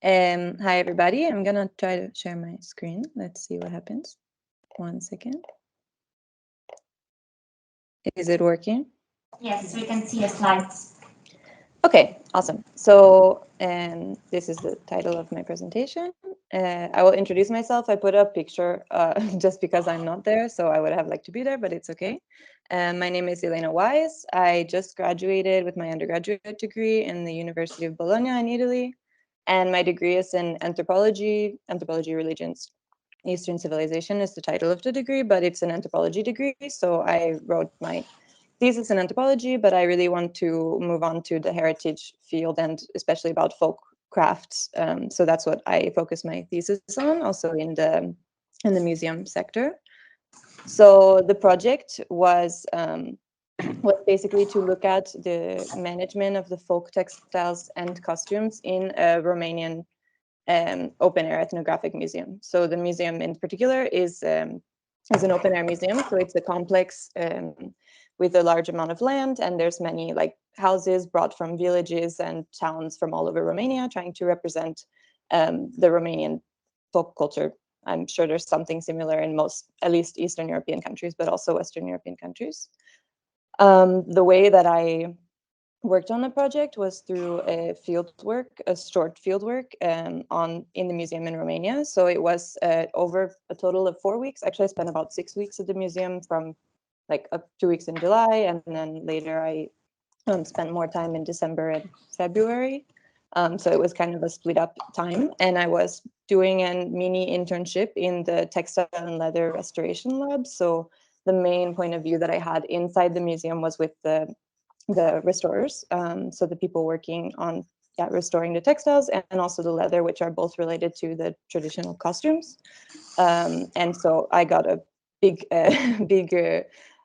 Hi, everybody. I'm going to try to share my screen. Let's see what happens. 1 second. Is it working? Yes, we can see the slides. Okay, awesome. So this is the title of my presentation. I will introduce myself. I put a picture just because I'm not there, so I would have liked to be there, but it's okay. My name is Elena Wise. I just graduated with my undergraduate degree in the University of Bologna in Italy. And my degree is in anthropology, religions, Eastern civilization is the title of the degree, but it's an anthropology degree. So I wrote my thesis in anthropology, but I really want to move on to the heritage field and especially about folk crafts. So that's what I focus my thesis on, also in the museum sector. So the project was basically to look at the management of the folk textiles and costumes in a Romanian open air ethnographic museum. So the museum in particular is an open air museum. So it's a complex with a large amount of land, and there's many like houses brought from villages and towns from all over Romania, trying to represent the Romanian folk culture. I'm sure there's something similar in most, at least Eastern European countries, but also Western European countries. The way that I worked on the project was through a short field work in the museum in Romania. So it was over a total of 4 weeks. Actually, I spent about 6 weeks at the museum, from like 2 weeks in July, and then later I spent more time in December and February. So it was kind of a split up time, and I was doing a mini internship in the textile and leather restoration lab. So the main point of view that I had inside the museum was with the restorers, so the people working on restoring the textiles and also the leather, which are both related to the traditional costumes. And so I got a big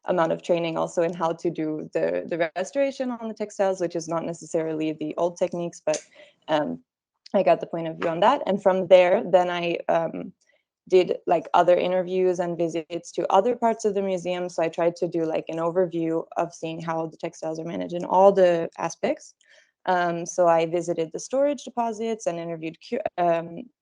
amount of training also in how to do the restoration on the textiles, which is not necessarily the old techniques, but I got the point of view on that. And from there, then I did like other interviews and visits to other parts of the museum. So I tried to do like an overview of seeing how the textiles are managed in all the aspects. So I visited the storage deposits and interviewed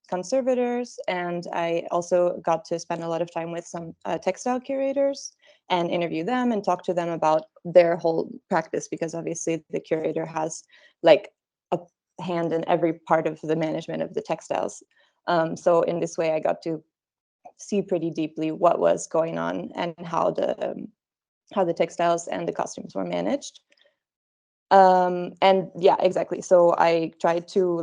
conservators, and I also got to spend a lot of time with some textile curators and interview them and talk to them about their whole practice, because obviously the curator has like a hand in every part of the management of the textiles. So in this way, I got to see pretty deeply what was going on and how the textiles and the costumes were managed. And yeah, exactly. So I tried to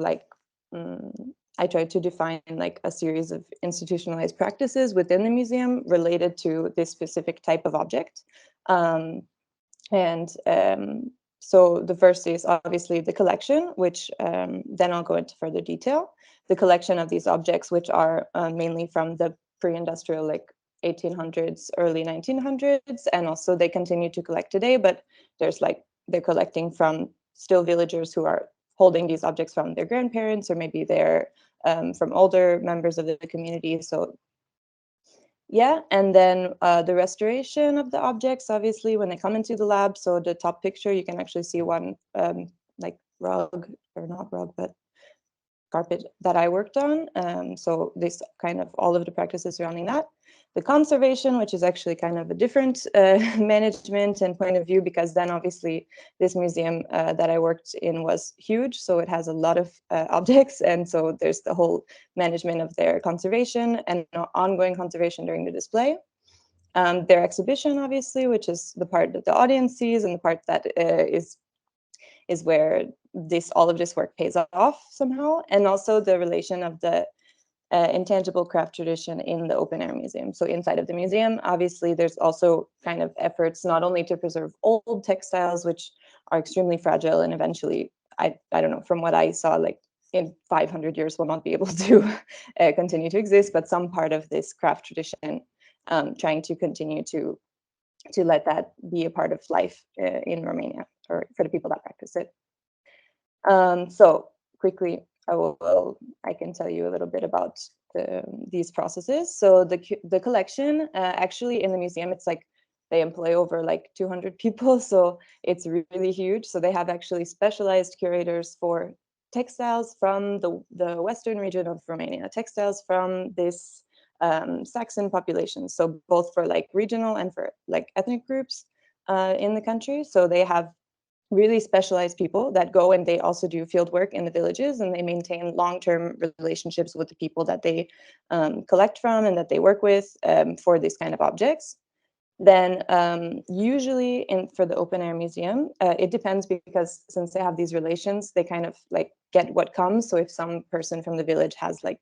define like a series of institutionalized practices within the museum related to this specific type of object. So the first is obviously the collection, which then I'll go into further detail. The collection of these objects, which are mainly from the pre-industrial, like 1800s, early 1900s, and also they continue to collect today, but they're collecting from still villagers who are holding these objects from their grandparents, or maybe they're from older members of the community. So yeah, and then the restoration of the objects, obviously, when they come into the lab. So the top picture, you can actually see one like rug, or not rug, but carpet that I worked on. So this kind of all of the practices surrounding that. The conservation, which is actually kind of a different management and point of view, because then obviously this museum that I worked in was huge. So it has a lot of objects. And so there's the whole management of their conservation and ongoing conservation during the display. Their exhibition, obviously, which is the part that the audience sees and the part that is where all of this work pays off somehow, and also the relation of the intangible craft tradition in the open air museum. So inside of the museum, obviously, there's also kind of efforts not only to preserve old textiles, which are extremely fragile and eventually, I don't know, from what I saw, like in 500 years will not be able to continue to exist, but some part of this craft tradition, trying to continue to let that be a part of life in Romania, or for the people that practice it. So quickly, I can tell you a little bit about these processes. So the collection, actually in the museum, it's like they employ over like 200 people, so it's really huge. So they have actually specialized curators for textiles from the western region of Romania, textiles from this Saxon population. So both for like regional and for like ethnic groups in the country. So they have really specialized people that go and they also do field work in the villages, and they maintain long-term relationships with the people that they collect from and that they work with for these kind of objects. Then usually for the open air museum, it depends, because since they have these relations, they kind of like get what comes. So if some person from the village has like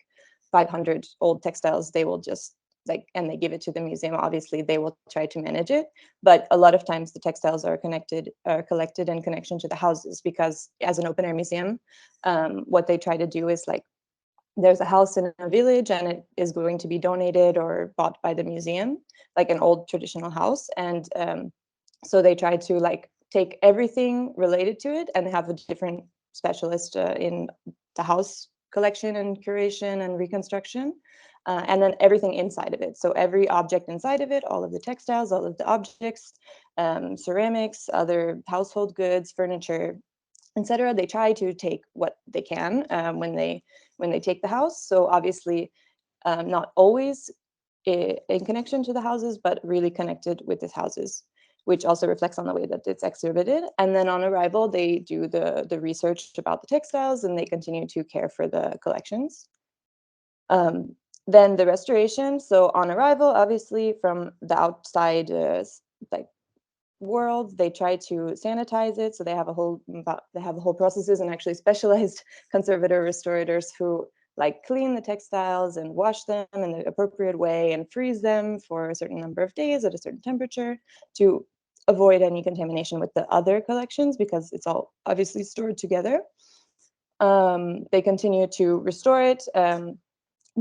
500 old textiles, they will just like, and they give it to the museum, obviously they will try to manage it. But a lot of times the textiles are collected in connection to the houses, because as an open air museum, what they try to do is like, there's a house in a village and it is going to be donated or bought by the museum, like an old traditional house. And so they try to like take everything related to it and have a different specialist in the house collection and curation and reconstruction. And then everything inside of it. So every object inside of it, all of the textiles, all of the objects, ceramics, other household goods, furniture, etc. They try to take what they can when they take the house. So obviously, not always in connection to the houses, but really connected with these houses, which also reflects on the way that it's exhibited. And then on arrival, they do the research about the textiles, and they continue to care for the collections. Then the restoration. So on arrival, obviously from the outside, like world, they try to sanitize it. So they have a whole processes, and actually specialized conservator restorators who like clean the textiles and wash them in the appropriate way and freeze them for a certain number of days at a certain temperature to avoid any contamination with the other collections, because it's all obviously stored together. They continue to restore it.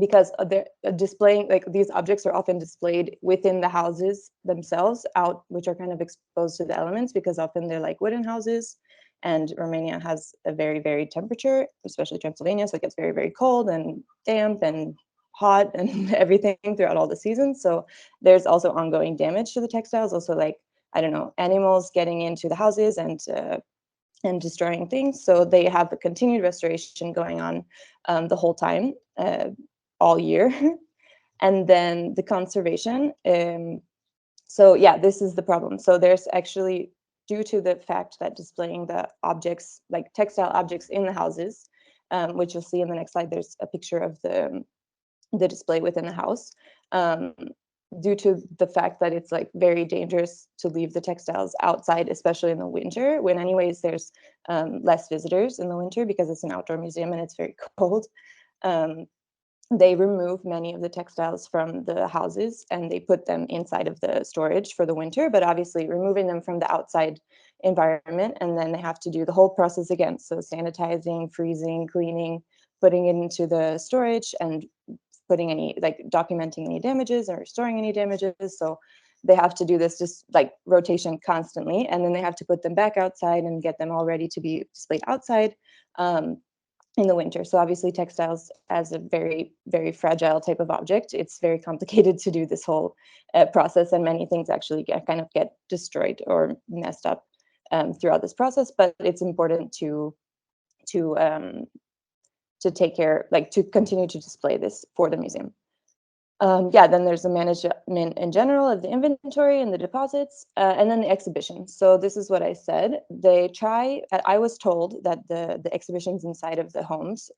Because they're displaying, like these objects are often displayed within the houses themselves, which are kind of exposed to the elements, because often they're like wooden houses, and Romania has a very varied temperature, especially Transylvania, so it gets very, very cold and damp and hot and everything throughout all the seasons. So there's also ongoing damage to the textiles, also like, I don't know, animals getting into the houses and destroying things. So they have a continued restoration going on the whole time, all year. And then the conservation. So yeah, this is the problem. So there's actually, due to the fact that displaying the objects, like textile objects in the houses, which you'll see in the next slide, there's a picture of the display within the house. Due to the fact that it's like very dangerous to leave the textiles outside, especially in the winter, when anyways there's less visitors in the winter because it's an outdoor museum and it's very cold. They remove many of the textiles from the houses and they put them inside of the storage for the winter, but obviously removing them from the outside environment, and then they have to do the whole process again. So sanitizing, freezing, cleaning, putting it into the storage, and putting any, like documenting any damages or restoring any damages. So they have to do this just like rotation constantly, and then they have to put them back outside and get them all ready to be displayed outside in the winter. So obviously textiles, as a very, very fragile type of object, it's very complicated to do this whole process, and many things actually get destroyed or messed up throughout this process. But it's important to take care, like to continue to display this for the museum. Yeah, then there's the management in general of the inventory and the deposits, and then the exhibition. So this is what I said. I was told that the exhibitions inside of the homes,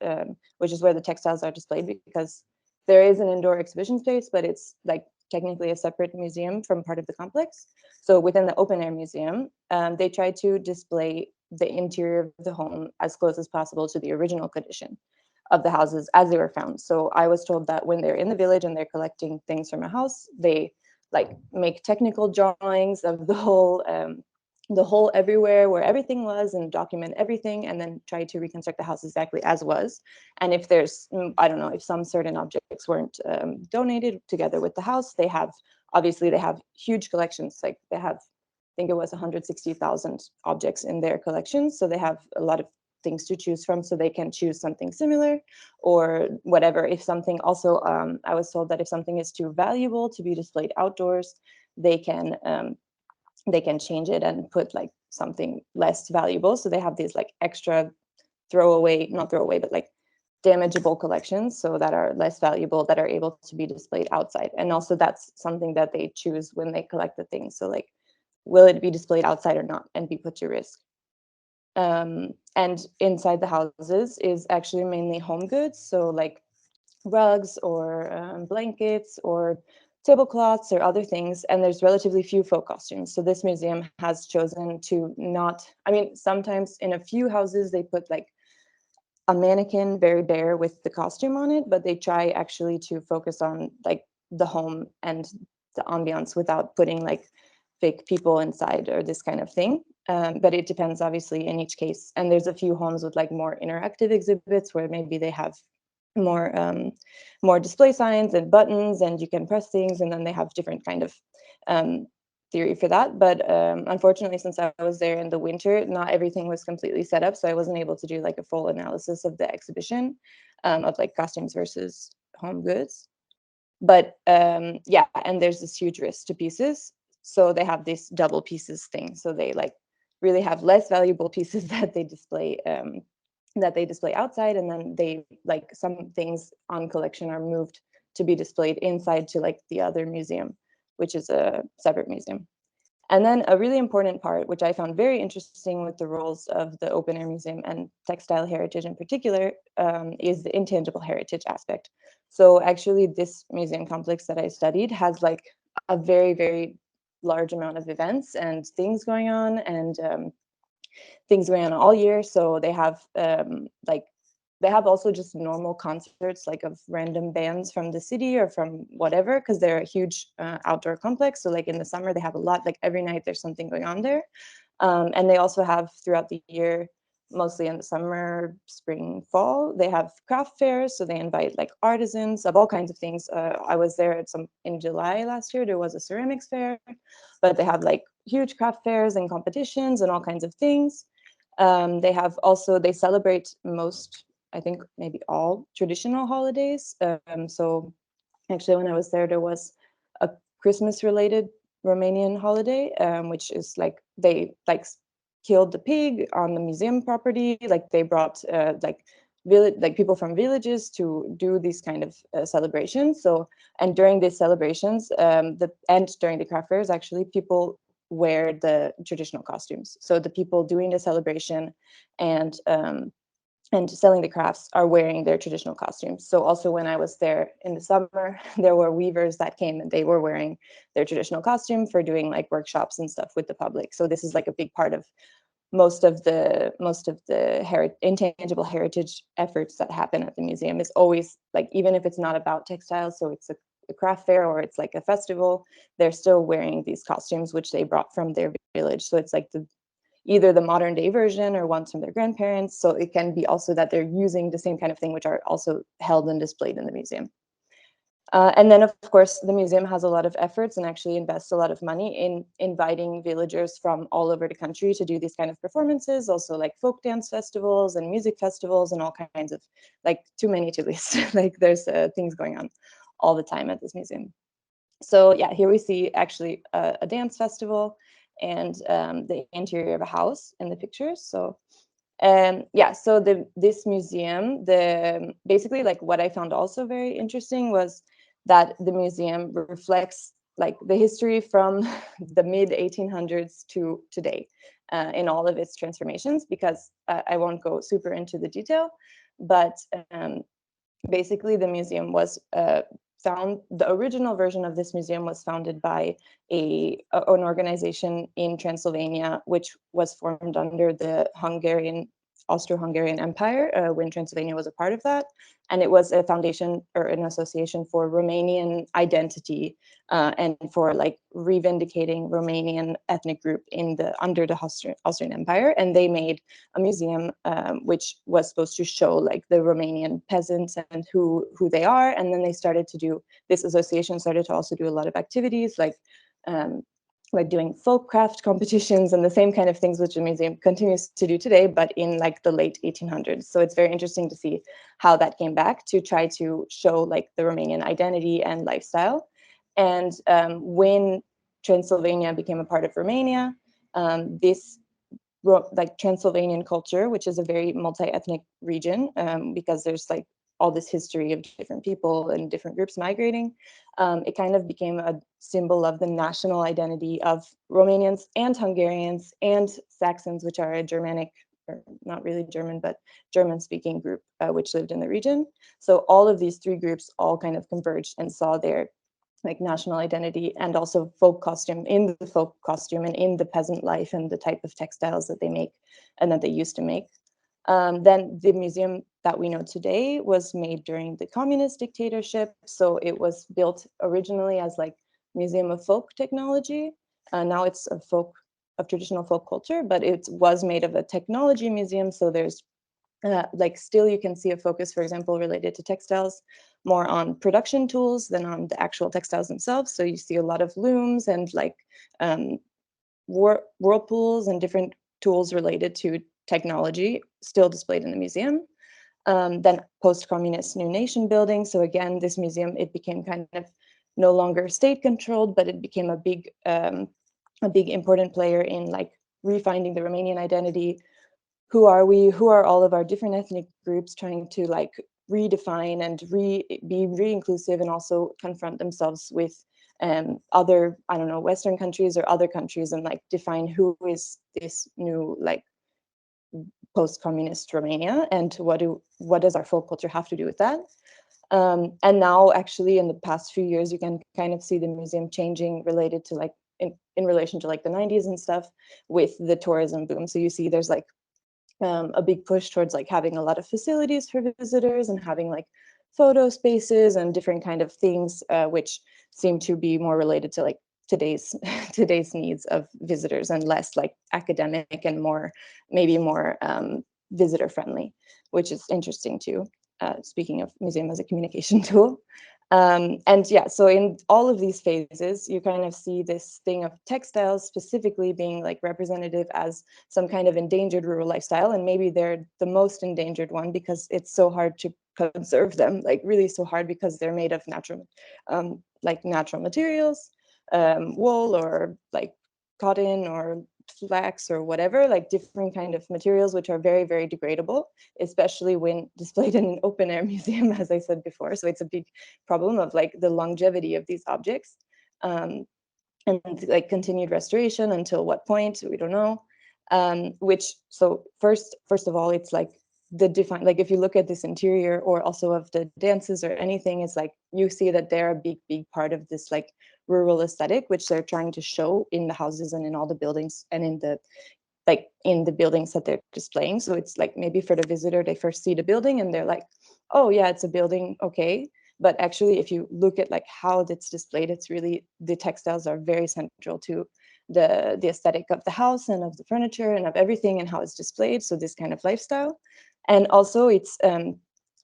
which is where the textiles are displayed, because there is an indoor exhibition space, but it's like technically a separate museum from part of the complex. So within the open air museum, they try to display the interior of the home as close as possible to the original condition of the houses as they were found. So I was told that when they're in the village and they're collecting things from a house, they like make technical drawings of the whole everywhere where everything was, and document everything, and then try to reconstruct the house exactly as was. And if there's, I don't know, if some certain objects weren't donated together with the house, they have huge collections. Like they have, I think it was 160,000 objects in their collections. So they have a lot of things to choose from, so they can choose something similar or whatever. If something also, I was told that if something is too valuable to be displayed outdoors, they can change it and put like something less valuable. So they have these like extra not throw away, but like damageable collections, so that are less valuable, that are able to be displayed outside. And also that's something that they choose when they collect the things. So like, will it be displayed outside or not and be put to risk? And inside the houses is actually mainly home goods, so like rugs or blankets or tablecloths or other things, and there's relatively few folk costumes. So this museum has chosen to not, I mean, sometimes in a few houses they put like a mannequin very bare with the costume on it, but they try actually to focus on like the home and the ambiance without putting like fake people inside or this kind of thing. But it depends obviously in each case. And there's a few homes with like more interactive exhibits where maybe they have more display signs and buttons and you can press things, and then they have different kind of theory for that. But unfortunately, since I was there in the winter, not everything was completely set up, so I wasn't able to do like a full analysis of the exhibition of like costumes versus home goods. But yeah, and there's this huge risk to pieces, so they have this double pieces thing, so they like really have less valuable pieces that they display outside, and then they like some things on collection are moved to be displayed inside to like the other museum, which is a separate museum. And then a really important part, which I found very interesting with the roles of the open air museum and textile heritage in particular, is the intangible heritage aspect. So actually this museum complex that I studied has like a very, very large amount of events and things going on, and things going on all year. So they have they have also just normal concerts like of random bands from the city or from whatever, because they're a huge outdoor complex. So like in the summer they have a lot, like every night there's something going on there. And they also have throughout the year, mostly in the summer, spring, fall, they have craft fairs. So they invite like artisans of all kinds of things. I was there in July last year, there was a ceramics fair, but they have like huge craft fairs and competitions and all kinds of things. They have also, they celebrate most, I think maybe all traditional holidays. So actually when I was there was a Christmas related Romanian holiday, which is like they like killed the pig on the museum property. Like they brought like people from villages to do these kind of celebrations. So, and during these celebrations, and during the craft fairs, actually people wear the traditional costumes. So the people doing the celebration and selling the crafts are wearing their traditional costumes. So also when I was there in the summer, there were weavers that came and they were wearing their traditional costume for doing like workshops and stuff with the public. So this is like a big part of most of the intangible heritage efforts that happen at the museum, is always like, even if it's not about textiles, so it's a craft fair or it's like a festival, they're still wearing these costumes which they brought from their village. So it's like either the modern day version or ones from their grandparents. So it can be also that they're using the same kind of thing, which are also held and displayed in the museum. And then, of course, the museum has a lot of efforts and actually invests a lot of money in inviting villagers from all over the country to do these kind of performances, also like folk dance festivals and music festivals and all kinds of, like, too many to list. Like there's things going on all the time at this museum. So yeah, here we see actually a dance festival and the interior of a house in the pictures. So yeah, so this museum, basically like what I found also very interesting was that the museum reflects like the history from the mid 1800s to today in all of its transformations, because I won't go super into the detail, but basically the museum was the original version of this museum was founded by an organization in Transylvania, which was formed under the Austro-Hungarian Empire when Transylvania was a part of that. And it was a foundation or an association for Romanian identity and for like revindicating Romanian ethnic group under the Austrian Empire. And they made a museum which was supposed to show like the Romanian peasants and who they are. And then they started to do, this association started to also do a lot of activities like doing folk craft competitions and the same kind of things which the museum continues to do today, but in like the late 1800s. So it's very interesting to see how that came back to try to show like the Romanian identity and lifestyle. And when Transylvania became a part of Romania, like Transylvanian culture, which is a very multi-ethnic region, because there's like all this history of different people and different groups migrating. It kind of became a symbol of the national identity of Romanians and Hungarians and Saxons, which are a Germanic, or not really German, but German-speaking group, which lived in the region. So all of these three groups all kind of converged and saw their like national identity and also folk costume in the folk costume and in the peasant life and the type of textiles that they make and that they used to make. Then the museum that we know today was made during the communist dictatorship. So it was built originally as like Museum of Folk Technology. Now it's of traditional folk culture, but it was made of a technology museum. So there's like still you can see a focus, for example, related to textiles, more on production tools than on the actual textiles themselves. So you see a lot of looms and like whirlpools and different tools related to technology still displayed in the museum. Then post-communist new nation building. So again, this museum, it became kind of no longer state controlled, but it became a big important player in like refinding the Romanian identity. Who are we? Who are all of our different ethnic groups, trying to like redefine and be re-inclusive and also confront themselves with other, I don't know, Western countries or other countries, and like define who is this new like post-communist Romania, and what does our folk culture have to do with that? And now actually in the past few years, you can kind of see the museum changing related to like in relation to like the 90s and stuff with the tourism boom. So you see there's like a big push towards like having a lot of facilities for visitors and having like photo spaces and different kind of things, which seem to be more related to like today's needs of visitors and less like academic and more maybe more visitor friendly, which is interesting too. Speaking of museum as a communication tool. And yeah, so in all of these phases, you kind of see this thing of textiles specifically being like representative as some kind of endangered rural lifestyle. And maybe they're the most endangered one because it's so hard to conserve them, like really so hard, because they're made of natural materials, wool or like cotton or flax or whatever, like different kind of materials which are very, very degradable, especially when displayed in an open air museum, as I said before. So it's a big problem of like the longevity of these objects, and like continued restoration until what point, we don't know. So first of all, it's like like if you look at this interior or also of the dances or anything, it's like you see that they're a big part of this like rural aesthetic, which they're trying to show in the houses and in all the buildings and in the buildings that they're displaying. So it's like maybe for the visitor, they first see the building and they're like, oh yeah, it's a building, okay. But actually, if you look at like how it's displayed, it's really, the textiles are very central to the aesthetic of the house and of the furniture and of everything and how it's displayed. So this kind of lifestyle. And also it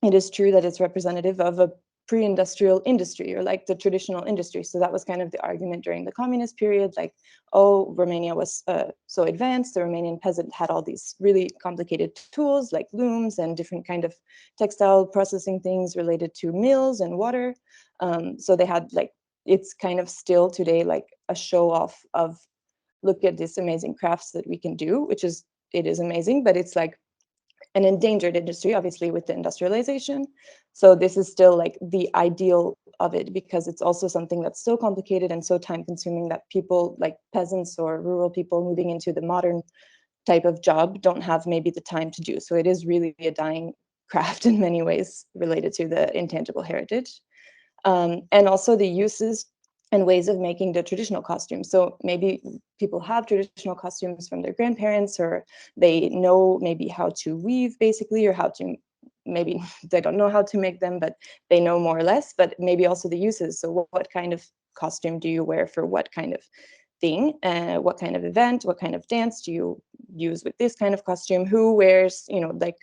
is true that it's representative of a pre-industrial industry, or like the traditional industry. So that was kind of the argument during the communist period, like, oh, Romania was so advanced, the Romanian peasant had all these really complicated tools like looms and different kind of textile processing things related to mills and water. So they had like, it's kind of still today like a show off of, look at this amazing crafts that we can do, it is amazing, but it's like an endangered industry, obviously, with the industrialization. So this is still like the ideal of it, because it's also something that's so complicated and so time consuming that people like peasants or rural people moving into the modern type of job don't have maybe the time to do. So it is really a dying craft in many ways related to the intangible heritage. And also the uses and ways of making the traditional costumes. So maybe people have traditional costumes from their grandparents, or they know maybe how to weave basically, or how to, maybe they don't know how to make them, but they know more or less, but maybe also the uses. So what kind of costume do you wear for what kind of thing, what kind of event, what kind of dance do you use with this kind of costume, who wears, like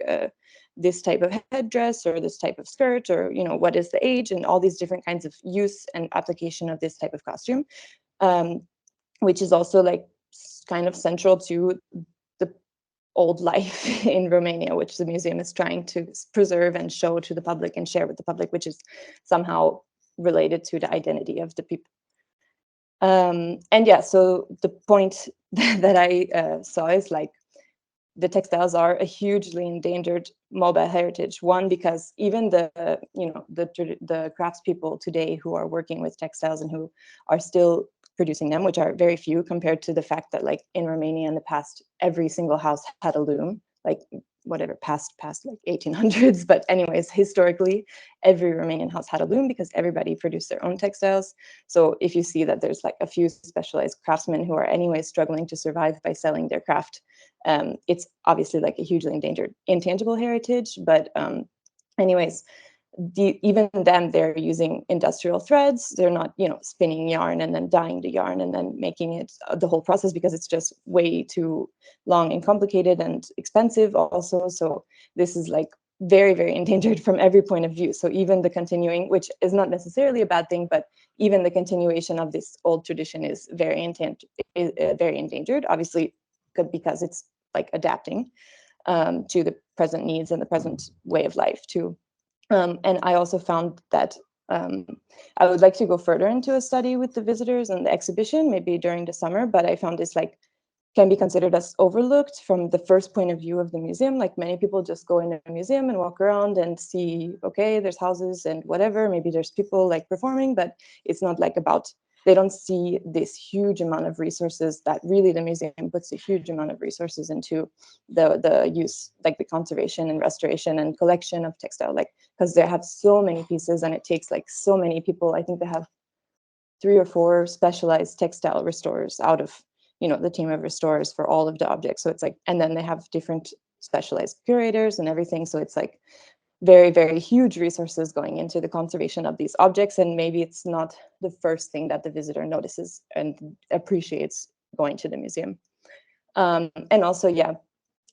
this type of headdress or this type of skirt, or what is the age, and all these different kinds of use and application of this type of costume, which is also like kind of central to the old life in Romania, which the museum is trying to preserve and show to the public and share with the public, which is somehow related to the identity of the people. And yeah, so the point that I saw is like, the textiles are a hugely endangered mobile heritage. One, because even the the craftspeople today who are working with textiles and who are still producing them, which are very few compared to the fact that like in Romania in the past, every single house had a loom, like whatever, past like 1800s. But anyways, historically, every Romanian house had a loom because everybody produced their own textiles. So if you see that there's like a few specialized craftsmen who are anyways struggling to survive by selling their craft, it's obviously like a hugely endangered intangible heritage. But anyways, even then they're using industrial threads. They're not, spinning yarn and then dyeing the yarn and then making it the whole process, because it's just way too long and complicated and expensive also. So this is like very, very endangered from every point of view. So even the continuing, which is not necessarily a bad thing, but even the continuation of this old tradition is very endangered, obviously, because it's like adapting to the present needs and the present way of life too. And I also found that I would like to go further into a study with the visitors and the exhibition, maybe during the summer, but I found this like can be considered as overlooked from the first point of view of the museum. Like many people just go in a museum and walk around and see, okay, there's houses and whatever, maybe there's people like performing, but it's not like about, they don't see this huge amount of resources that really the museum puts a huge amount of resources into the use, like the conservation and restoration and collection of textile, like, because they have so many pieces and it takes like so many people. I think they have 3 or 4 specialized textile restorers out of, the team of restorers for all of the objects. So it's like, and then they have different specialized curators and everything. So it's like very, very huge resources going into the conservation of these objects. And maybe it's not the first thing that the visitor notices and appreciates going to the museum. And also, yeah,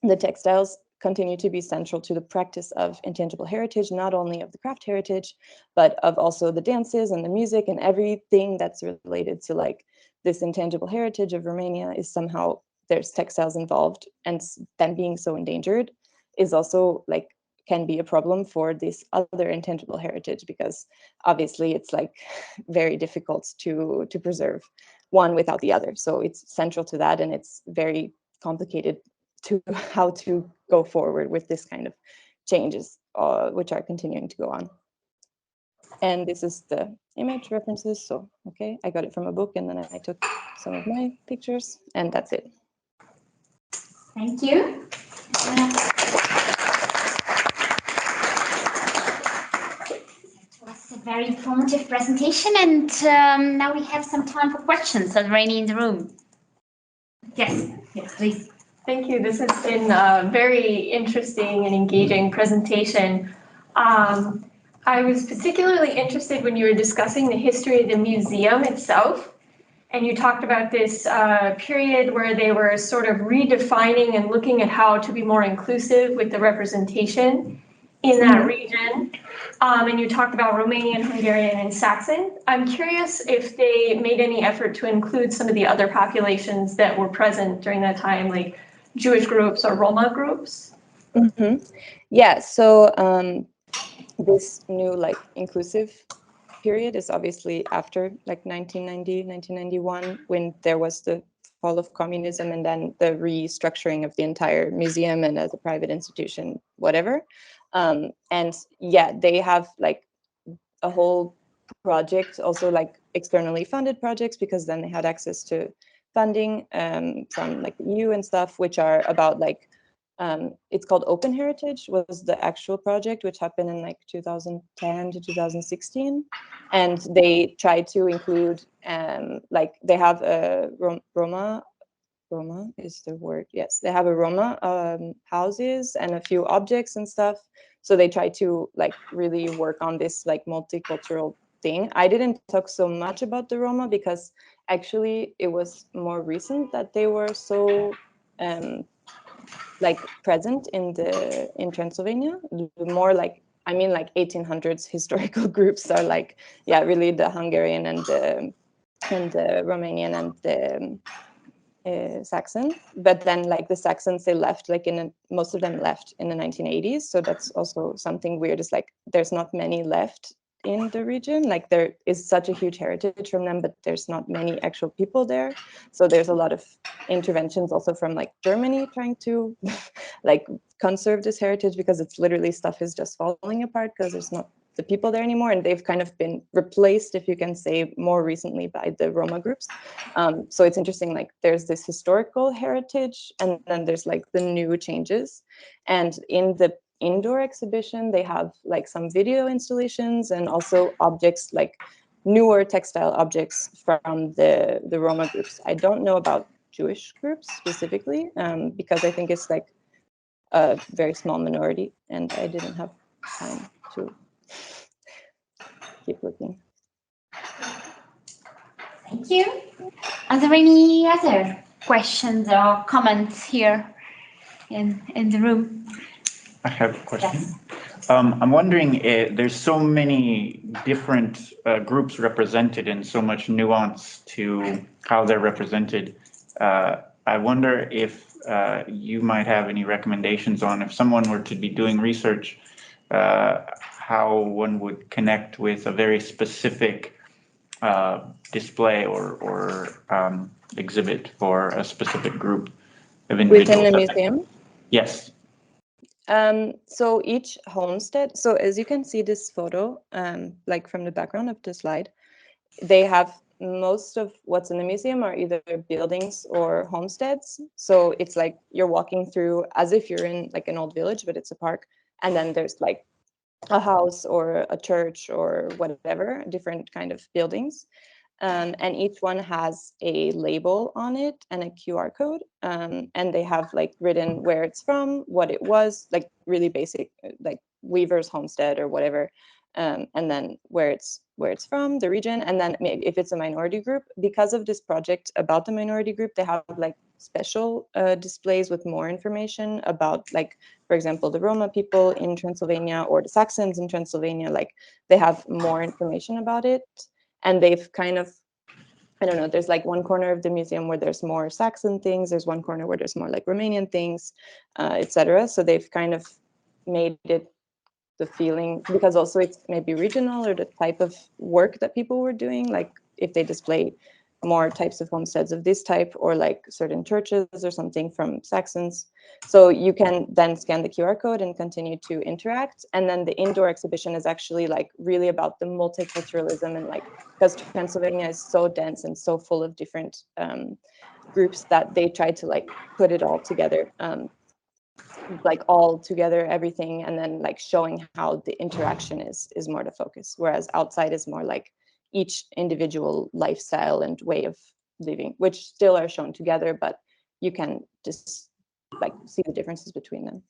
the textiles continue to be central to the practice of intangible heritage, not only of the craft heritage, but of also the dances and the music and everything that's related to like this intangible heritage of Romania is somehow there's textiles involved, and them being so endangered is also like can be a problem for this other intangible heritage, because obviously it's like very difficult to preserve one without the other. So it's central to that, and it's very complicated to how to go forward with this kind of changes, which are continuing to go on. And this is the image references. So, okay, I got it from a book and then I took some of my pictures, and that's it. Thank you. It was a very informative presentation, and now we have some time for questions. Are there any in the room? Yes, please. Thank you. This has been a very interesting and engaging presentation. I was particularly interested when you were discussing the history of the museum itself, and you talked about this period where they were sort of redefining and looking at how to be more inclusive with the representation in that region. And you talked about Romanian, Hungarian, and Saxon. I'm curious if they made any effort to include some of the other populations that were present during that time, like Jewish groups or Roma groups. Mm-hmm. Yeah, so this new like inclusive period is obviously after like 1990, 1991, when there was the fall of communism and then the restructuring of the entire museum and as a private institution, whatever. And yeah, they have like a whole project, also like externally funded projects, because then they had access to funding from like the EU and stuff, which are about like, it's called Open Heritage, was the actual project, which happened in like 2010 to 2016. And they tried to include, like they have a Roma is the word, yes. They have a Roma houses and a few objects and stuff. So they try to like really work on this like multicultural thing. I didn't talk so much about the Roma because actually it was more recent that they were so like present in Transylvania. More like, I mean, like 1800s historical groups are like, yeah, really the Hungarian and the Romanian and the Saxon. But then like the Saxons, they left like most of them left in the 1980s. So that's also something weird. It's like there's not many left in the region. Like there is such a huge heritage from them, but there's not many actual people there. So there's a lot of interventions also from like Germany trying to like conserve this heritage, because it's literally stuff is just falling apart because there's not the people there anymore, and they've kind of been replaced, if you can say, more recently by the Roma groups. So it's interesting, like there's this historical heritage and then there's like the new changes. And in the indoor exhibition, they have like some video installations and also objects like newer textile objects from the Roma groups. I don't know about Jewish groups specifically, because I think it's like a very small minority and I didn't have time to keep looking. Thank you. Are there any other questions or comments here in the room? I have a question. Yes. I'm wondering, there's so many different groups represented and so much nuance to how they're represented. I wonder if you might have any recommendations on, if someone were to be doing research, how one would connect with a very specific display or exhibit for a specific group of individuals. Within the museum? Yes. So each homestead, so as you can see this photo, like from the background of the slide, they have most of what's in the museum are either buildings or homesteads. So it's like you're walking through as if you're in like an old village, but it's a park. And then there's like a house or a church or whatever, different kind of buildings. And each one has a label on it and a QR code. And they have like written where it's from, what it was, like really basic, like Weaver's Homestead or whatever. And then where it's from, the region. And then maybe if it's a minority group, because of this project about the minority group, they have like special displays with more information about, like, for example, the Roma people in Transylvania or the Saxons in Transylvania. Like they have more information about it. And they've kind of, I don't know, there's like one corner of the museum where there's more Saxon things. There's one corner where there's more like Romanian things, etc. So they've kind of made it the feeling, because also it's maybe regional or the type of work that people were doing. Like if they display more types of homesteads of this type, or like certain churches or something from Saxons. So you can then scan the QR code and continue to interact. And then the indoor exhibition is actually like really about the multiculturalism, and like, because Pennsylvania is so dense and so full of different groups that they try to like put it all together, like all together, everything, and then like showing how the interaction is more the focus, whereas outside is more like each individual lifestyle and way of living, which still are shown together, but you can just like see the differences between them.